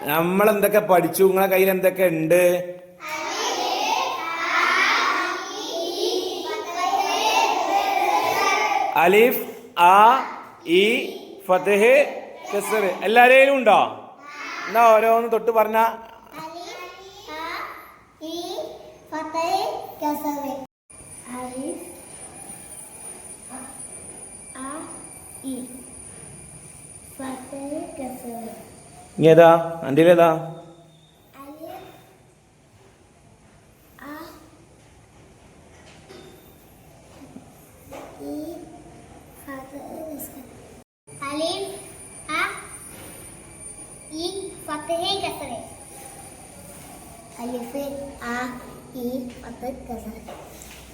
നമ്മളെന്തൊക്കെ പഠിച്ചു? നിങ്ങളെ കയ്യിൽ എന്തൊക്കെ ഉണ്ട്? അലിഫ്, ആ, ഇ, ഫത്ഹ്, കസ്ർ. എല്ലാവരെയും ഉണ്ടോ? എന്നാ ഓരോന്ന് തൊട്ട് പറഞ്ഞ. ഏതാ എൻ്റെ ഏതാ?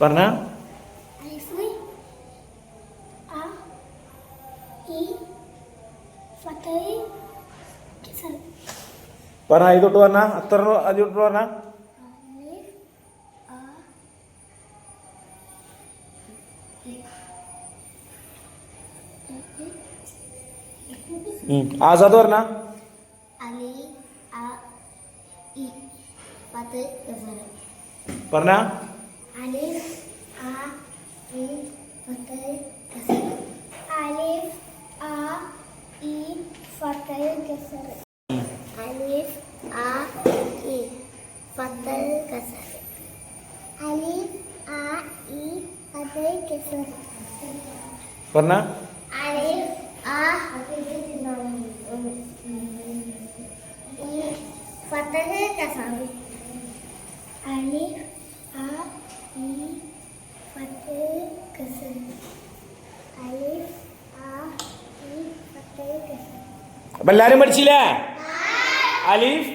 പറഞ്ഞ പറഞ്ഞ ഇത് തൊട്ട് പറഞ്ഞ അത്ര അത് തൊട്ട് പറഞ്ഞ. ആസാദ് പറഞ്ഞ. പറഞ്ഞ പറഞ്ഞ അപ്പൊ എല്ലാരും പഠിച്ചില്ലേ? അലിഫ്,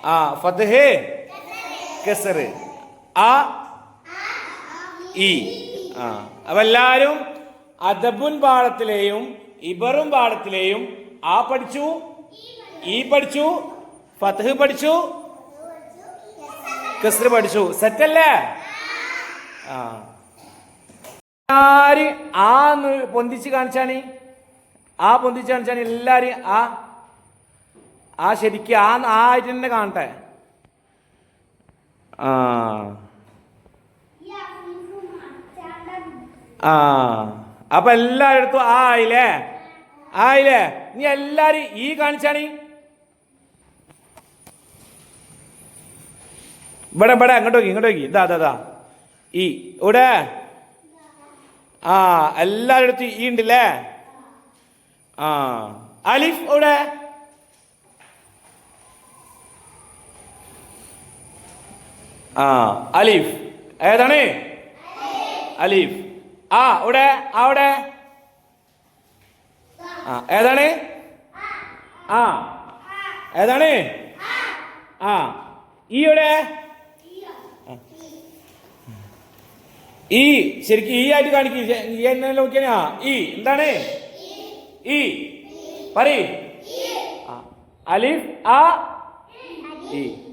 ആ, ഫത്ഹ്, കസ്ർ, ആ, ഇ. ആ, അപ്പൊ എല്ലാരും അദബുൻ പാഠത്തിലെയും ഇബറും പാഠത്തിലെയും ആ പഠിച്ചു, ഈ പഠിച്ചു, ഫത്ഹ് പഠിച്ചു, കസ്ർ പഠിച്ചു. സെറ്റല്ലേ? ആ, എല്ലാരും ആ പൊന്തിച്ച് കാണിച്ചാണ്. ആ പൊന്തിച്ച് കാണിച്ചാണ് എല്ലാരും ആ ആ ശരിക്കും ആ ആയിട്ട് തന്നെ കാണട്ടെ. ആ ആ അപ്പൊ എല്ലായിടത്തും ആ ആയില്ലേ? ആയില്ലേ? നീ എല്ലാരും ഈ കാണിച്ചാണ്. ഇവിടെ ഇവിടെ അങ്ങോട്ട് നോക്കി, ഇങ്ങോട്ട് നോക്കി. ഇതാ ഈ ഇവിടെ. ആ, എല്ലായിടത്തും ഈ ഉണ്ടല്ലേ? ആ, അലിഫ് ഇവിടെ. ആ, അലിഫ് ഏതാണ്? അലിഫ്. ആ ഇവിടെ, അവിടെ. ആ, ഏതാണ്? ആ, ഏതാണ്? ആ, ഈ ഇവിടെ. ഈ ശരിക്കും ഈ ആയിട്ട് കാണിക്കും. ഈ എന്നെ നോക്കിയാ. ഈ എന്താണ്? ഈ പറയ്. അലിഫ്, ആ, ഇ.